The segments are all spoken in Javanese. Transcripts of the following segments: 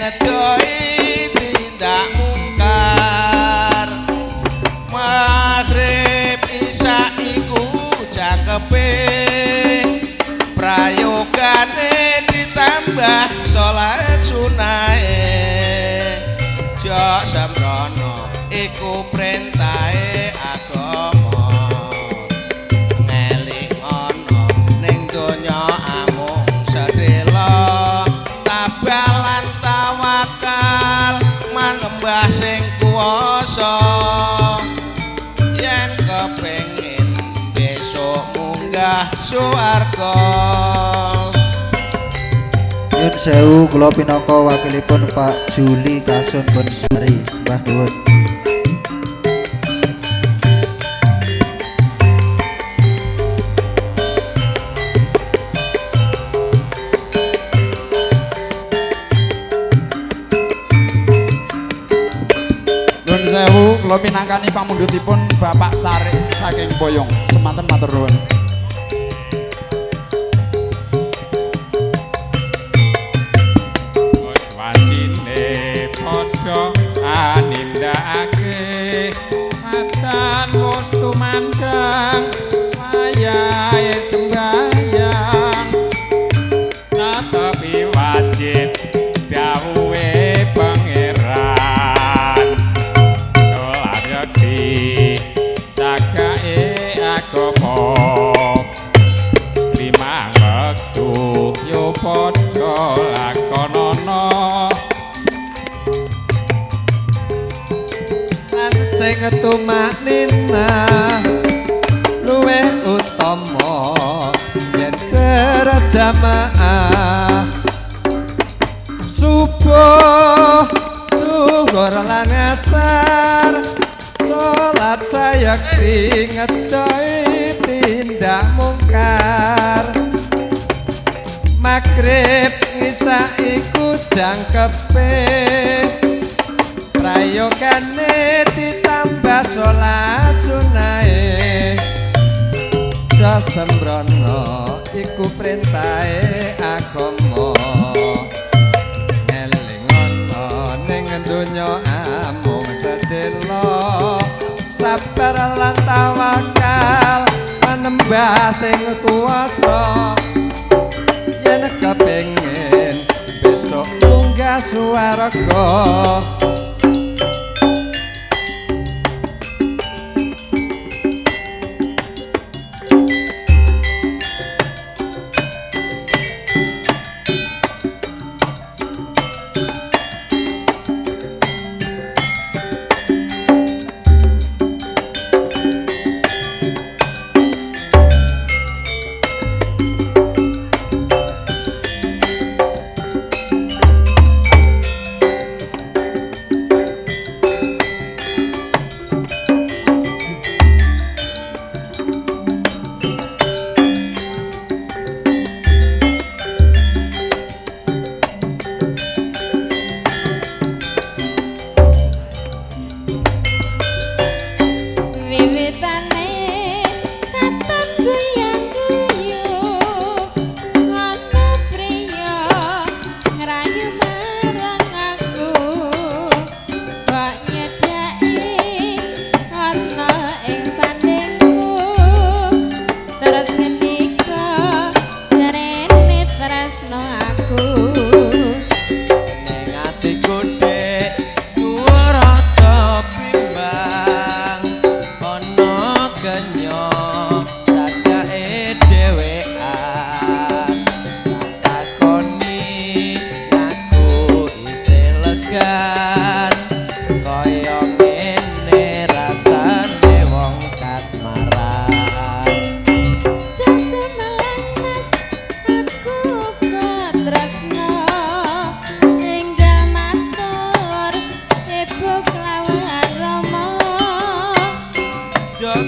ngedoi tindak mungkar maghrib isya iku cangkepe prayogane ditambah salat sunahe jok sembrono iku perintahe agama ngeling ana ning donya amung sedhela tabalan tawakal manembah sing kuwasa yen kepengin besok munggah swarga. Nyun sewu kula pinaka wakilipun Pak Juli Kasun Bonsari Mbah nuwun. Nyun sewu kula pinangkani pamundhutipun Bapak Carik saking Boyong semanten matur nuwun. Anindakake matan wis tumandang wayahe sembahyang natapi wajib dawuhe pangeran sholat yakti cagake agama limang wektu yo padha lakonana sing tumaknina luweh utama yen berjamaah subuh zuhur lan asar salat sayekti ngedoi tindak mungkar maghrib ngisa iku jangkepe prayogane ditambah salat sunahe sasembrono iku perintahe agama eling ana ning donya amung sedhela sabar lan tawakal manembah sing kuwasa yen kepengin besok munggah swarga.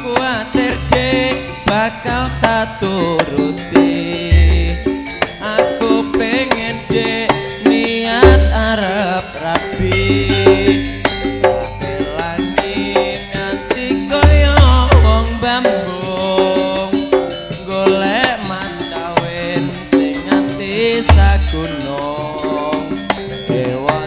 Kuatir dek bakal tak turuti aku pengen dek niat arep rapi langit nganti koyo wong bambung golek mas kawin sing nganti sagunung dewa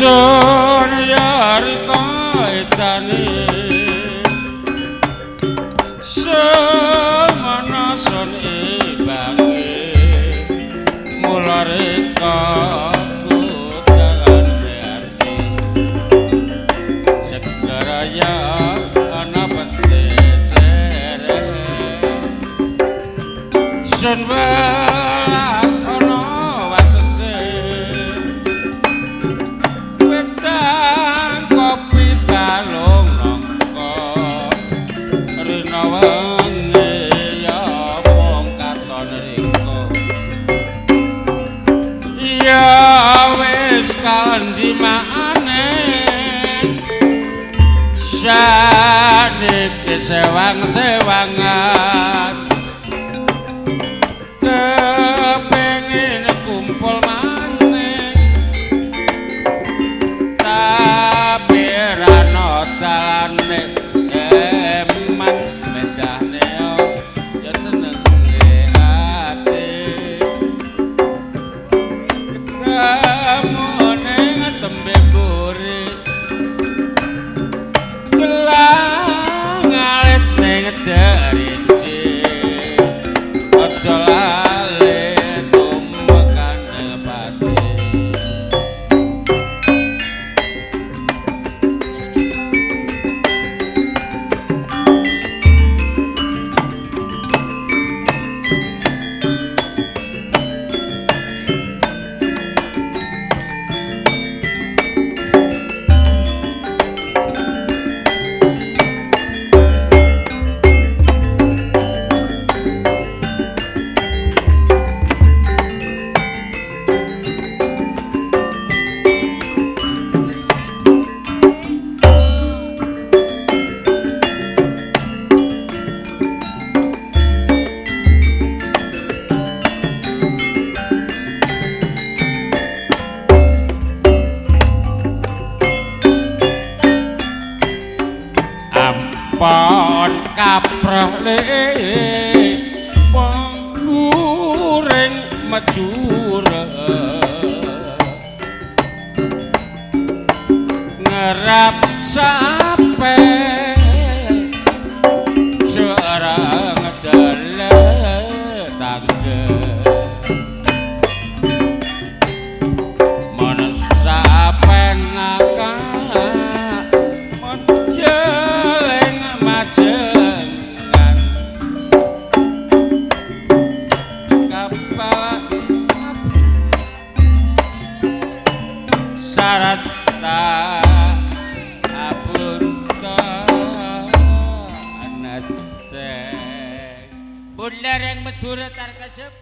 sun yarita etani semana sun ibange mulare kakutanane ati sekaraya ana pesisere sun welas ana watese wetang kopi balung nangka rina wengi ya mung katon riko ya wis kandhimane saniki sewang-sewangan kepengin kumpul maneh tapi rano dalane eman medane ya senenge ati ketemu ning tembe mburi gelang alit ning derinci aja lali tumekane pati ampon kaprah le pengguring mejura ngerap sape seorang dale tangga manusia penaka menjeleng majengan kapal sarata abunta anate bular yang medura tar kasep